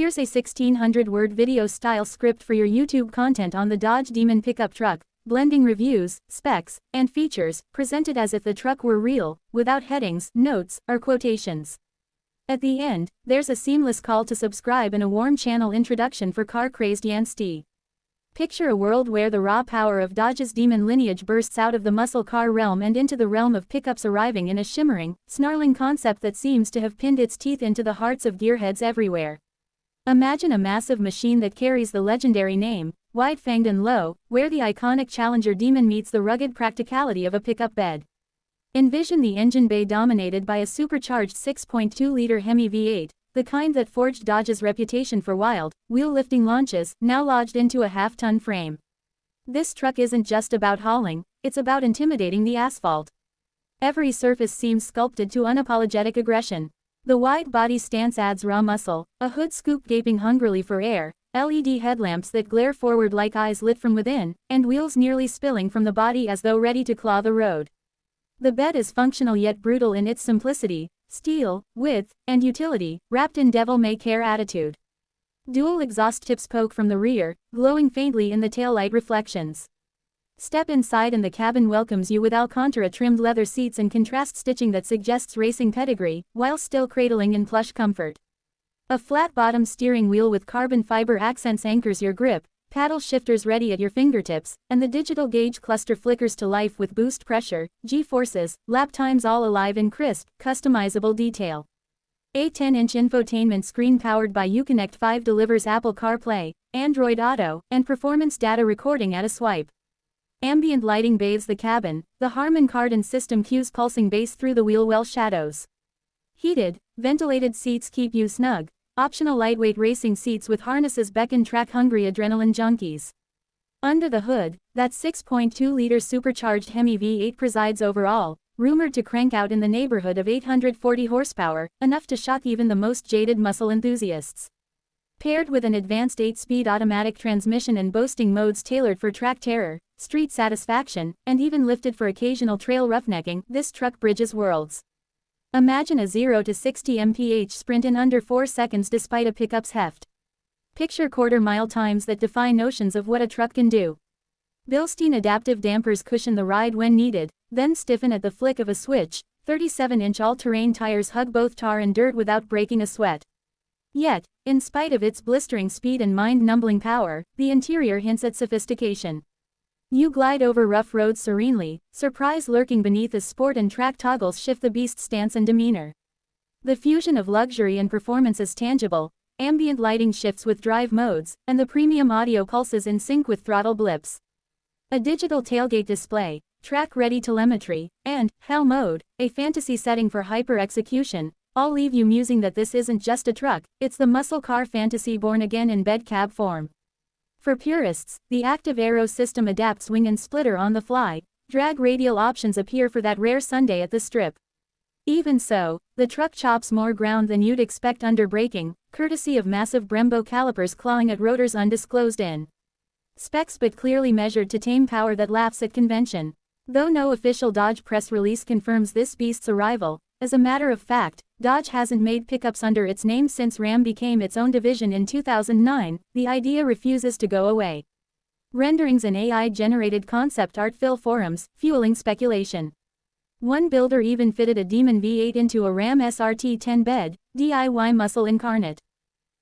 Here's a 1600-word video-style script for your YouTube content on the Dodge Demon pickup truck, blending reviews, specs, and features, presented as if the truck were real, without headings, notes, or quotations. At the end, there's a seamless call to subscribe and a warm channel introduction for Car Craze Dynasty. Picture a world where the raw power of Dodge's Demon lineage bursts out of the muscle car realm and into the realm of pickups, arriving in a shimmering, snarling concept that seems to have pinned its teeth into the hearts of gearheads everywhere. Imagine a massive machine that carries the legendary name, wide-fanged and low, where the iconic Challenger Demon meets the rugged practicality of a pickup bed. Envision the engine bay dominated by a supercharged 6.2-liter Hemi V8, the kind that forged Dodge's reputation for wild, wheel-lifting launches, now lodged into a half-ton frame. This truck isn't just about hauling, it's about intimidating the asphalt. Every surface seems sculpted to unapologetic aggression. The wide body stance adds raw muscle, a hood scoop gaping hungrily for air, LED headlamps that glare forward like eyes lit from within, and wheels nearly spilling from the body as though ready to claw the road. The bed is functional yet brutal in its simplicity, steel, width, and utility, wrapped in devil-may-care attitude. Dual exhaust tips poke from the rear, glowing faintly in the taillight reflections. Step inside and the cabin welcomes you with Alcantara-trimmed leather seats and contrast stitching that suggests racing pedigree, while still cradling in plush comfort. A flat-bottom steering wheel with carbon fiber accents anchors your grip, paddle shifters ready at your fingertips, and the digital gauge cluster flickers to life with boost pressure, G-forces, lap times, all alive in crisp, customizable detail. A 10-inch infotainment screen powered by Uconnect 5 delivers Apple CarPlay, Android Auto, and performance data recording at a swipe. Ambient lighting bathes the cabin, the Harman Kardon system cues pulsing bass through the wheel well shadows. Heated, ventilated seats keep you snug. Optional lightweight racing seats with harnesses beckon track-hungry adrenaline junkies. Under the hood, that 6.2-liter supercharged Hemi V8 presides over all, rumored to crank out in the neighborhood of 840 horsepower, enough to shock even the most jaded muscle enthusiasts. Paired with an advanced 8-speed automatic transmission and boasting modes tailored for track terror, street satisfaction, and even lifted for occasional trail roughnecking, this truck bridges worlds. Imagine a 0 to 60 mph sprint in under 4 seconds despite a pickup's heft. Picture quarter-mile times that defy notions of what a truck can do. Bilstein adaptive dampers cushion the ride when needed, then stiffen at the flick of a switch. 37-inch all-terrain tires hug both tar and dirt without breaking a sweat. Yet, in spite of its blistering speed and mind-numbing power, the interior hints at sophistication. You glide over rough roads serenely, surprise lurking beneath as sport and track toggles shift the beast's stance and demeanor. The fusion of luxury and performance is tangible, ambient lighting shifts with drive modes, and the premium audio pulses in sync with throttle blips. A digital tailgate display, track-ready telemetry, and hell mode, a fantasy setting for hyper-execution, all leave you musing that this isn't just a truck, it's the muscle car fantasy born again in bed cab form. For purists, the active aero system adapts wing and splitter on the fly, drag radial options appear for that rare Sunday at the strip. Even so, the truck chops more ground than you'd expect under braking, courtesy of massive Brembo calipers clawing at rotors undisclosed in specs but clearly measured to tame power that laughs at convention. Though no official Dodge press release confirms this beast's arrival, as a matter of fact, Dodge hasn't made pickups under its name since Ram became its own division in 2009, the idea refuses to go away. Renderings and AI-generated concept art fill forums, fueling speculation. One builder even fitted a Demon V8 into a Ram SRT-10 bed, DIY muscle incarnate.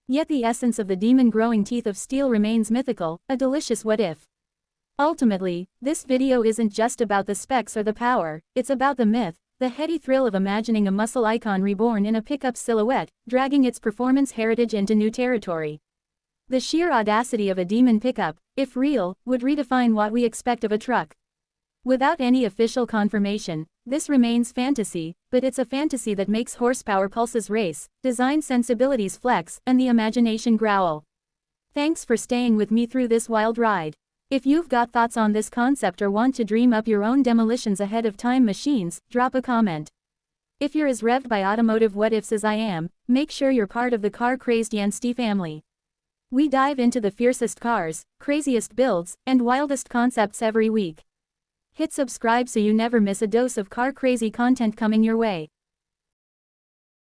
Yet the essence of the Demon growing teeth of steel remains mythical, a delicious what-if. Ultimately, this video isn't just about the specs or the power, it's about the myth, the heady thrill of imagining a muscle icon reborn in a pickup silhouette, dragging its performance heritage into new territory. The sheer audacity of a Demon pickup, if real, would redefine what we expect of a truck. Without any official confirmation, this remains fantasy, but it's a fantasy that makes horsepower pulses race, design sensibilities flex, and the imagination growl. Thanks for staying with me through this wild ride. If you've got thoughts on this concept or want to dream up your own demolitions ahead of time machines, drop a comment. If you're as revved by automotive what-ifs as I am, make sure you're part of the Car Craze Dynasty family. We dive into the fiercest cars, craziest builds, and wildest concepts every week. Hit subscribe so you never miss a dose of car crazy content coming your way.